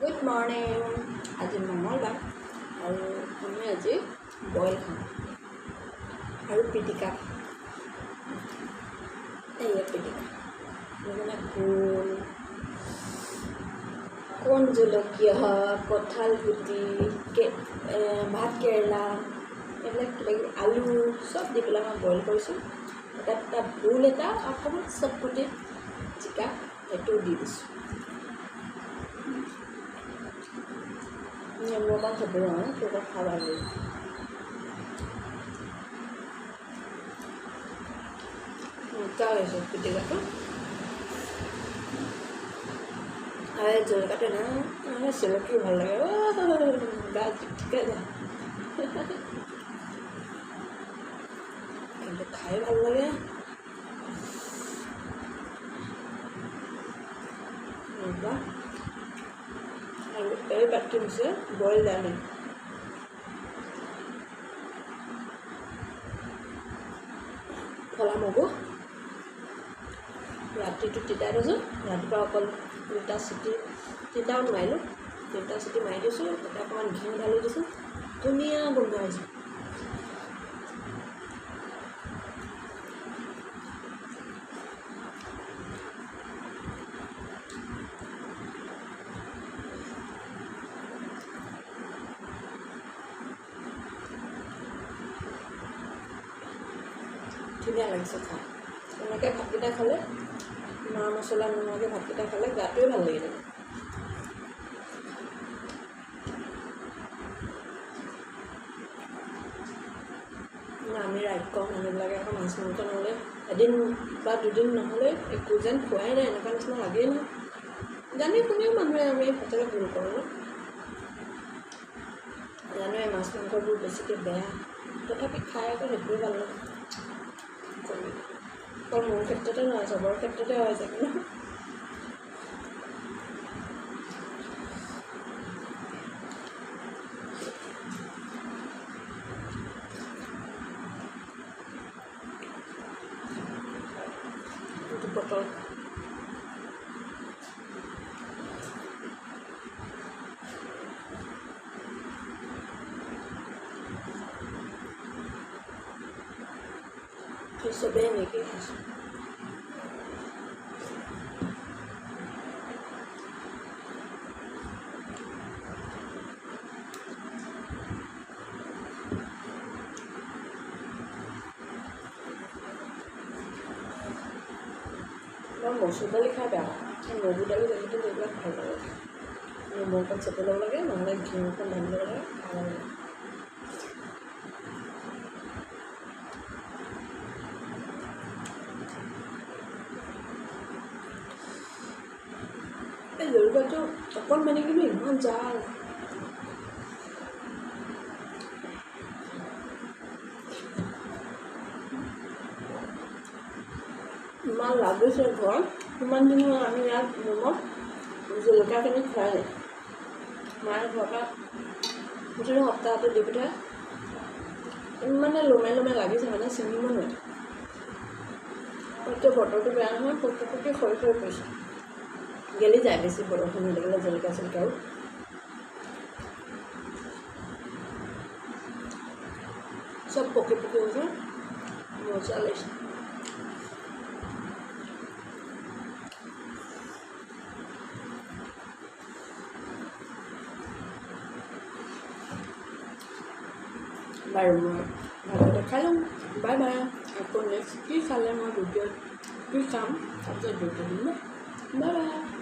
Good morning. আজি মঙ্গলবাৰ আৰু আমি আজি বইল খাম আৰু পিটিকা এয়া পিটিকা মানে ভোল কণ জলকীয়া কঁঠাল গুটি ভাত কেৰেলা এইবিলাক কিবাকিবি আলু চব দি পেলাই মই বইল কৰিছোঁ এটা ভোল এটা অকণমান চটপটি জিকা সেইটো দি দিছোঁ নেমু অকণ থ'ব নহয় তেতিয়া খাই ভাল লাগিব মজা হৈছে পিটিকাটো আৰু জলকীয়াটো না জলকীয়া ভাল লাগে গা জিটিকে যায় কিন্তু খাই ভাল লাগে মজা আৰু এই বাটি হৈছে বইল দালি ফলা মগু ৰাতিটো তিতাই থৈছোঁ ৰাতিপুৱা অকল তিতাও নোৱাৰিলোঁ 3টা চিটি মাৰি দিছোঁ তাতে অকণমান ঘিউ ঢালি দিছোঁ ধুনীয়া গোন্ধ আহিছে ধুনীয়া লাগিছে খাই এনেকৈ ভাতকেইটা খালে মা মছলা নোহোৱাকৈ ভাতকেইটা খালে গাটোৱে ভাল লাগি থাকে আমি ৰাজ্য মানুহবিলাকে আকৌ মাছ মাংস নহ'লে এদিন বা দুদিন নহ'লে একো যেন খোৱাই নাই এনেকুৱা নিচিনা লাগেই নহয় জানি শুনিও মানুহে আমি সঁচাকৈ ভুল কৰোঁ ন জানোৱে মাছ মাংসবোৰ বেছিকৈ বেয়া তথাপি খাই আকৌ সেইটোৱে ভাল লাগে অকল মোৰ ক্ষেত্ৰতে নহয় চবৰ ক্ষেত্ৰতে হয় চাগে ন বটল চবেই এনেকৈ খাইছোঁ মই মচুৰ দালি খাই বেয়া পাওঁ মগু দালি যেনেকৈ এইবিলাক ভাল লাগে নেমু অকণ চেপি ল'ব লাগে নহ'লে ঘিউ অকণ ঢালি ল'ব লাগে ভাল লাগে এই জলকীয়াটো অকণমানি কিন্তু ইমান জাল ইমান লাগিছে ঘৰত কিমান দিন হ'ল আমি ইয়াত ৰুমত জলকীয়াখিনি খুৱাই নাই মায়ে ঘৰৰ পৰা গোটেই সপ্তাহটো দি পঠিয়াই ইমানে লোমে লোমে লাগিছে মানে ছিঙিব নোৱাৰে এতিয়া বতৰটো বেয়া নহয় পটককৈ খৰি পৰিছে গেলি যায় বেছি বৰষুণ হৈ থাকিলে জলকীয়া চলকীয়াও চব পকি হৈছে মজা লাগিছে বাৰু মই ভাততে খাই লওঁ বাই বাই আকৌ নেক্সট কি খালে মই ভিডিঅ'ত কি খাম তাৰপিছত ভিডিঅ' দিম বাই বাই